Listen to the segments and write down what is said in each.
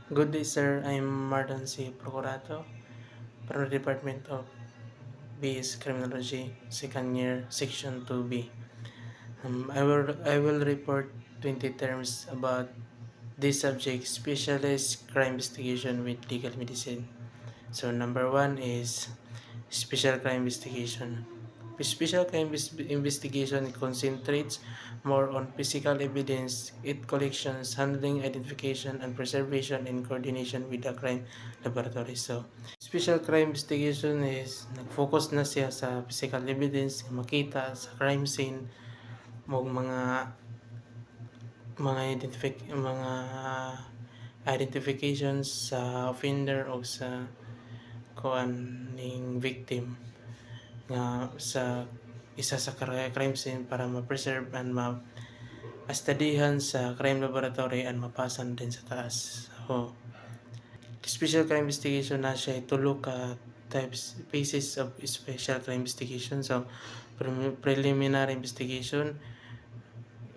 Good day, sir. I'm Martin C. Procurato from the Department of BS Criminology, second year, Section 2B. I will report 20 terms about this subject, specialized crime investigation with legal medicine. So number one is special crime investigation. Special crime investigation concentrates more on physical evidence, it collections, handling, identification, and preservation in coordination with the crime laboratory. So, special crime investigation is nag-focus na siya sa physical evidence makita sa crime scene mo mga identifications sa offender o sa kuan ning victim nga sa isa sa crime scene para ma-preserve and ma-studyhan sa crime laboratory and mapasan din sa taas. So, special crime investigation na siya tulo ka types phases of special crime investigation. So, preliminary investigation,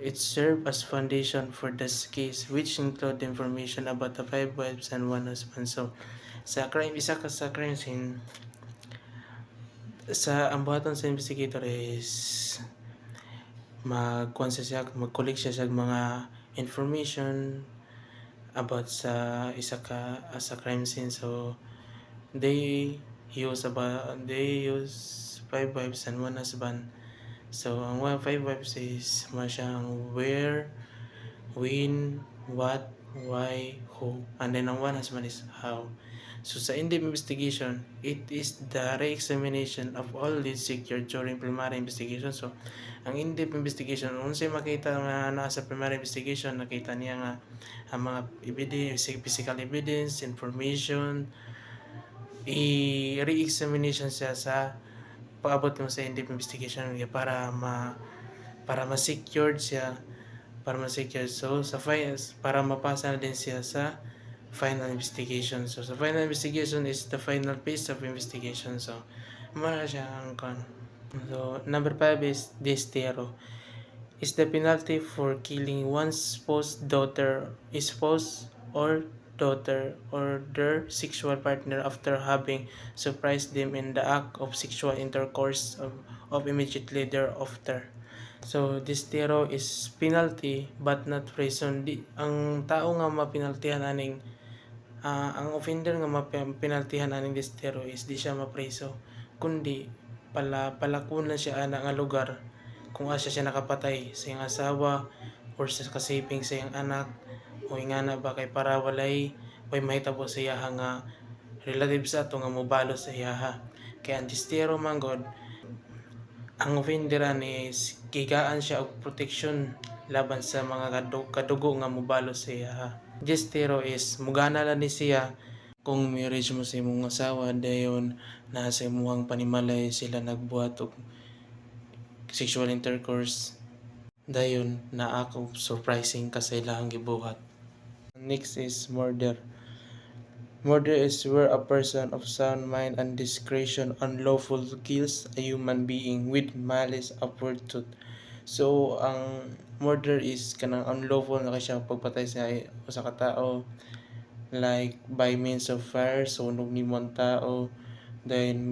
it served as foundation for this case, which include information about the 5 wives and 1 husband. So, sa crime scene, ang buhaton sa investigator is mag-collect siya sa mga information about sa sa crime scene. So they use 5 wives and 1 husband. So ang 5 wives is siyang where, when, what, why, who, and then ang 1 husband is how. So sa in-depth investigation, it is the re-examination of all leads secured during primary investigation. So ang in-depth investigation, unsay makita nga nasa primary investigation, nakita niya nga ang mga physical evidence, information, i-re-examination siya sa paabot mo sa in-depth investigation para ma-secured siya, so para mapasa na din siya sa final investigation. So sa final investigation is the final phase of investigation. So muna siya ang So number 5 is destero. Is the penalty for killing one's spouse or daughter or their sexual partner after having surprised them in the act of sexual intercourse of immediately thereafter. So destero is penalty but not prison. Ang tao nga mapinaltihan aning ang offender nga mapinaltihan aning destero is di siya mapreso, kundi palakunan siya ana nga lugar kung asa siya nakapatay sa iyang asawa or sa kasiping sa iyang anak o ingana ba kay para walay mahitabo sa iya nga relative sa ato nga mobalo sa iya. Kaya ang destero manggod, ang offender is gigaan siya og protection laban sa mga kadugo nga mobalo sa iya. Gestero is mugana lang ni siya kung marriage mo sa imong asawa dayon na sa imong panimalay sila nagbuhat og sexual intercourse dayon na ako surprising ka sa ilang gibuhat. Next is murder. Murder is where a person of sound mind and discretion unlawful kills a human being with malice aforethought. So ang murder is kanang unlawful na siya pagpatay sa usa ka tao, like by means of fire, sunog ni mong tao, then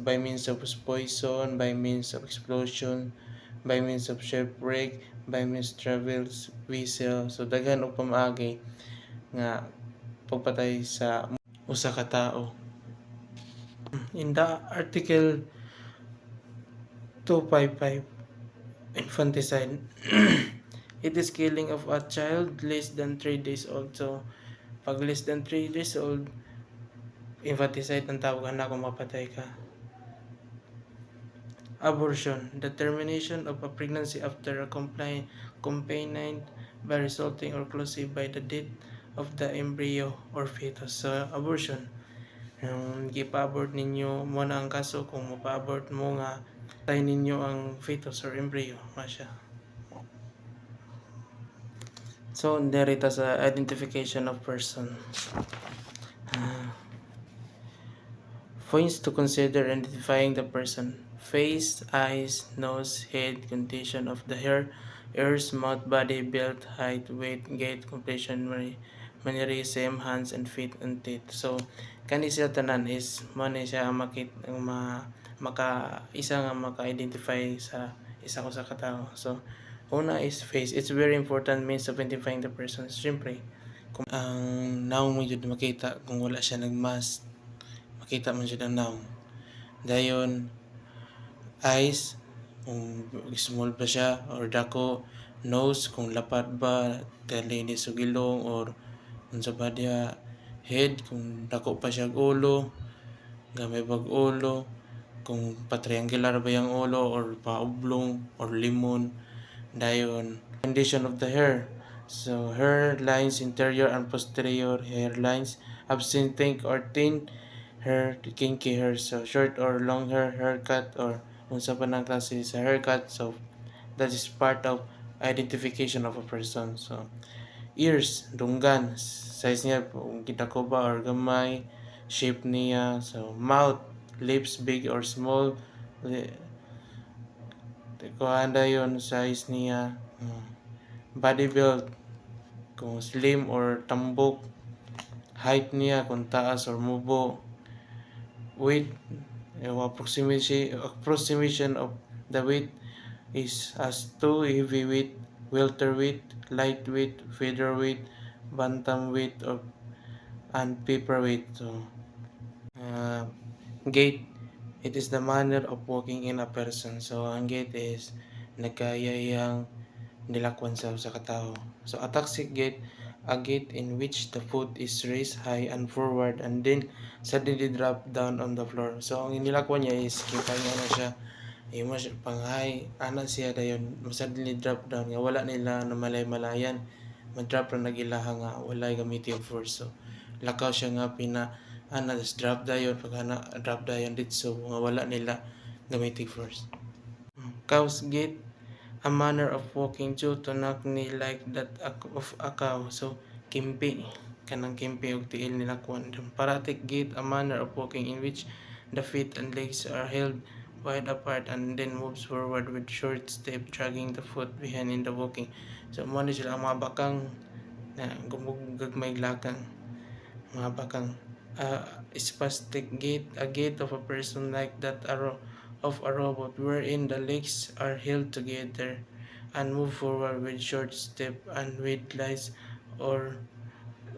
by means of poison, by means of explosion, by means of shipwreck, by means of travels vessel. So daghan og pamaagi nga pagpatay sa usa ka tao. In the article 255, infanticide, it is killing of a child less than 3 days old. So pag less than 3 days old, infanticide ang tawag na kung mapatay ka. Abortion, the termination of a pregnancy after accompanied by resulting or conclusive by the death of the embryo or fetus. So abortion, yung gipa-abort ninyo mo na ang kaso kung mapa-abort mo nga tayo ninyo ang fetus or embryo masya. So derita sa identification of person. Points to consider identifying the person: face, eyes, nose, head, condition of the hair, ears, mouth, body, build, height, weight, gait, complexion, mannerism, hands and feet and teeth. So kani siya tanan is mo ni siya ang maka isa nga maka-identify sa isa ko sa katao. So una is face. It's very important means of identifying the person. Siyempre, kung ang naong mo jud makita kung wala siya nagmask, makita man jud ang naong. Dayon eyes, kung small ba siya or dako, nose, kung lapad ba, talinis o gilong, or unsa ba diya, head, kung dako pa siya ulo, gamay bag ulo, kung pa-triangular ba yung ulo, or pa-oblong, or limon, dayon. Condition of the hair. So, hair lines, interior and posterior hair lines, absent, thick or thin, hair, kinky hair, so short or long hair, haircut, or unsa pa ng klase sa haircut. So, that is part of identification of a person. So, ears, dunggan, size niya, kung kitako ba or gamay, shape niya. So, mouth, lips, big or small, kuhanda yon size niya. Body build, kung slim or tambok, height niya, kung taas or mubo, weight, approximation of the weight is as to heavyweight, welterweight, lightweight, featherweight, bantamweight, or and paperweight. So, gait, it is the manner of walking in a person. So, ang gait is nagkayayang nilakwan sa katao. So, a toxic gait, a gait in which the foot is raised high and forward and then suddenly drop down on the floor. So, ang nilakwan niya is kita niya na siya, mas pang high, ana siya dayon, suddenly drop down nga wala nila na malay-malayan, ma-drop na nagilaha nga walay gamit yung force. So, lakaw siya nga ana drop dayon pag ana drop dayon ditso nga wala nila gamitin force. Cow's gait, a manner of walking due to knock ni like that of a cow. So kimpi, kanang kimpi og tiil nila kwan. Paratic gait, a manner of walking in which the feet and legs are held wide apart and then moves forward with short step, dragging the foot behind in the walking. So mo ni sila ang mga bakang na gumugagmay lakang, mga bakang. Spastic gait, a gait of a person like that of a robot, wherein the legs are held together and move forward with short step and with lies or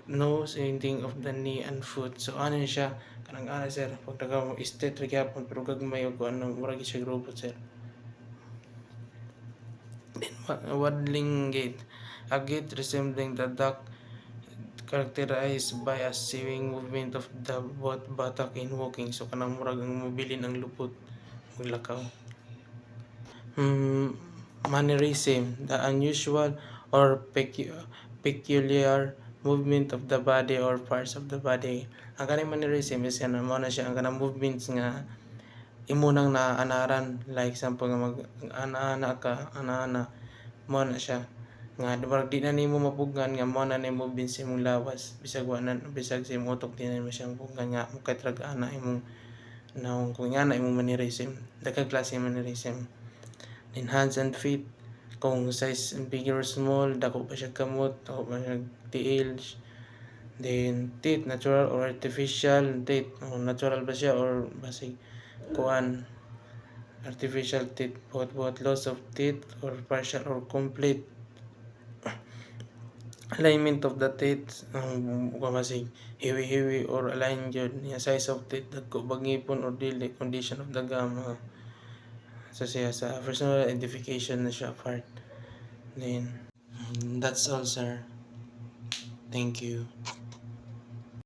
no ending of the knee and foot. So ano siya, kanang ana sir, pag taga state gyapon pero gagmay og anong murag siya robot sir. Then waddling gait, a gait resembling the duck characterized by a swing movement of the buttock in walking. So kanang murag ang mobilin ang lupot maglakaw. Mannerism, the unusual or peculiar movement of the body or parts of the body. Ang kanang mannerism is yan mo na siya ang kanang movements nga imo nang naanaran, like example nga mag ana mo na siya nga di na nimo mapugan nga mo na nimo binsi mong lawas bisag bisag sa imong utok di na mo siyang pugan nga mo kay traga na imong naong kung nga na imong mannerism, daghang klase mannerism. Then hands and feet, kung size big or small, dako pa siya kamot, dako pa siya tiil. Then teeth, natural or artificial teeth, natural ba siya or basig kuan artificial teeth, both loss of teeth or partial or complete alignment of the teeth, masig hiwi-hiwi or align jud niya size of teeth, dagko bag ngipon or dili, condition of the gum, so siya sa personal identification na siya part. Then that's all sir, thank you.